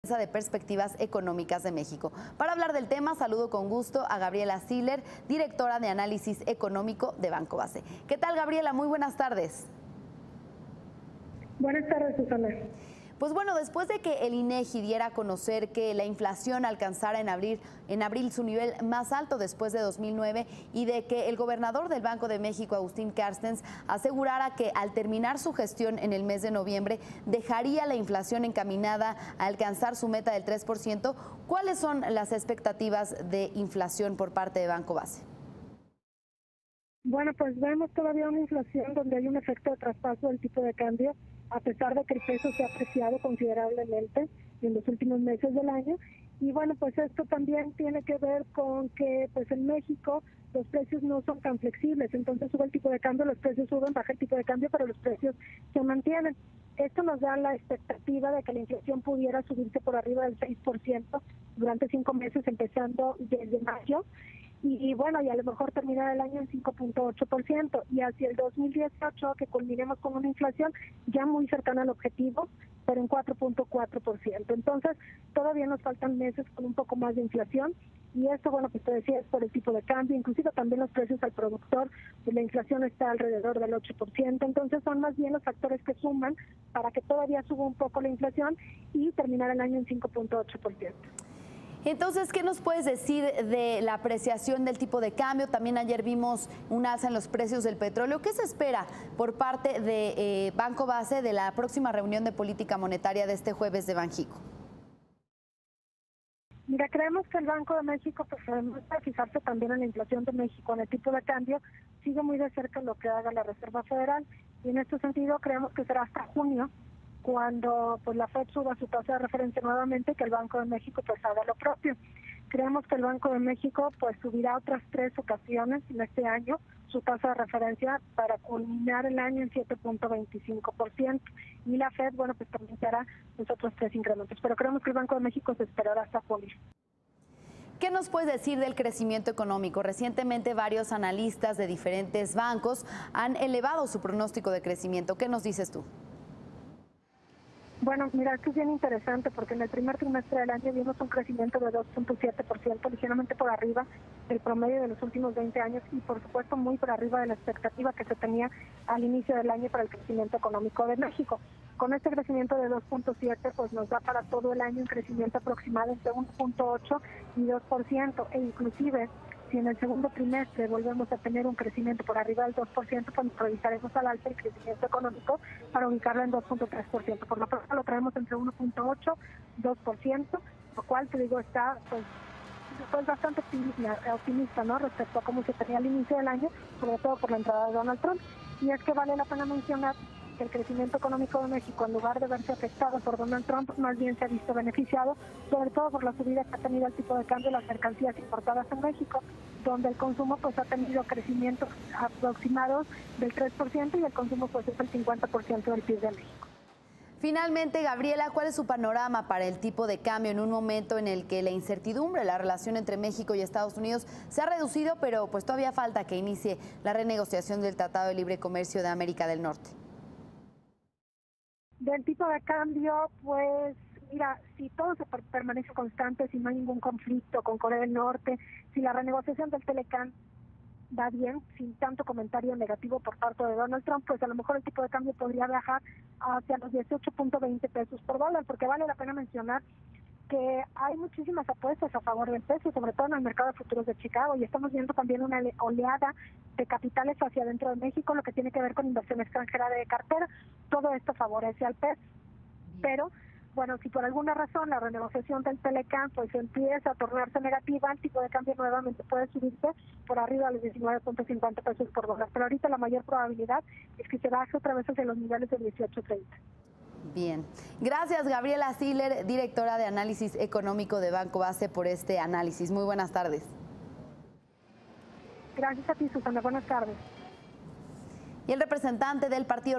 de Perspectivas Económicas de México. Para hablar del tema, saludo con gusto a Gabriela Siller, directora de Análisis Económico de Banco Base. ¿Qué tal, Gabriela? Muy buenas tardes. Buenas tardes, Susana. Pues bueno, después de que el INEGI diera a conocer que la inflación alcanzara en abril su nivel más alto después de 2009 y de que el gobernador del Banco de México, Agustín Carstens, asegurara que al terminar su gestión en el mes de noviembre dejaría la inflación encaminada a alcanzar su meta del 3%, ¿cuáles son las expectativas de inflación por parte de Banco Base? Bueno, pues vemos todavía una inflación donde hay un efecto de traspaso del tipo de cambio, a pesar de que el peso se ha apreciado considerablemente en los últimos meses del año. Y bueno, pues esto también tiene que ver con que pues en México los precios no son tan flexibles, entonces sube el tipo de cambio, los precios suben, baja el tipo de cambio, pero los precios se mantienen. Esto nos da la expectativa de que la inflación pudiera subirse por arriba del 6% durante 5 meses, empezando desde mayo. Y bueno, y a lo mejor terminar el año en 5.8%, y hacia el 2018 que culminemos con una inflación ya muy cercana al objetivo, pero en 4.4%. Entonces, todavía nos faltan meses con un poco más de inflación, y esto, bueno, pues te decía, es por el tipo de cambio, inclusive también los precios al productor, pues la inflación está alrededor del 8%, entonces son más bien los factores que suman para que todavía suba un poco la inflación y terminar el año en 5.8%. Entonces, ¿qué nos puedes decir de la apreciación del tipo de cambio? También ayer vimos un alza en los precios del petróleo. ¿Qué se espera por parte de Banco Base de la próxima reunión de política monetaria de este jueves de Banjico? Mira, creemos que el Banco de México, pues además de fijarse también en la inflación de México, en el tipo de cambio, sigue muy de cerca lo que haga la Reserva Federal. Y en este sentido creemos que será hasta junio cuando pues la FED suba su tasa de referencia nuevamente, que el Banco de México pues haga lo propio. Creemos que el Banco de México pues subirá otras 3 ocasiones en este año su tasa de referencia para culminar el año en 7.25%, y la FED, bueno, pues también hará los otros 3 incrementos, pero creemos que el Banco de México se esperará hasta junio. ¿Qué nos puedes decir del crecimiento económico? Recientemente varios analistas de diferentes bancos han elevado su pronóstico de crecimiento. ¿Qué nos dices tú? Bueno, mira, esto es bien interesante porque en el primer trimestre del año vimos un crecimiento de 2.7%, ligeramente por arriba del promedio de los últimos 20 años y por supuesto muy por arriba de la expectativa que se tenía al inicio del año para el crecimiento económico de México. Con este crecimiento de 2.7, pues nos da para todo el año un crecimiento aproximado entre 1.8 y 2%, e inclusive si en el segundo trimestre volvemos a tener un crecimiento por arriba del 2%, pues revisaremos al alza el crecimiento económico para ubicarlo en 2.3%. Por lo pronto lo traemos entre 1.8 y 2%, lo cual, te digo, está pues bastante optimista, ¿no?, respecto a cómo se tenía al inicio del año, sobre todo por la entrada de Donald Trump. Y es que vale la pena mencionar que el crecimiento económico de México, en lugar de verse afectado por Donald Trump, más bien se ha visto beneficiado, sobre todo por la subida que ha tenido el tipo de cambio de las mercancías importadas en México, donde el consumo pues ha tenido crecimientos aproximados del 3% y el consumo pues es el 50% del PIB de México. Finalmente, Gabriela, ¿cuál es su panorama para el tipo de cambio en un momento en el que la incertidumbre, la relación entre México y Estados Unidos se ha reducido, pero pues todavía falta que inicie la renegociación del Tratado de Libre Comercio de América del Norte? Del tipo de cambio, pues mira, si todo se permanece constante, si no hay ningún conflicto con Corea del Norte, si la renegociación del Telecán va bien, sin tanto comentario negativo por parte de Donald Trump, pues a lo mejor el tipo de cambio podría bajar hacia los 18.20 pesos por dólar, porque vale la pena mencionar que hay muchísimas apuestas a favor del peso, sobre todo en el mercado de futuros de Chicago, y estamos viendo también una oleada de capitales hacia dentro de México, lo que tiene que ver con inversión extranjera de cartera. Todo esto favorece al peso, pero bueno, si por alguna razón la renegociación del Telecán pues empieza a tornarse negativa, el tipo de cambio nuevamente puede subirse por arriba de los 19.50 pesos por dólar, pero ahorita la mayor probabilidad es que se baje otra vez hacia los niveles de 18.30. Bien. Gracias, Gabriela Siller, directora de Análisis Económico de Banco Base, por este análisis. Muy buenas tardes. Gracias a ti, Susana. Buenas tardes. Y el representante del Partido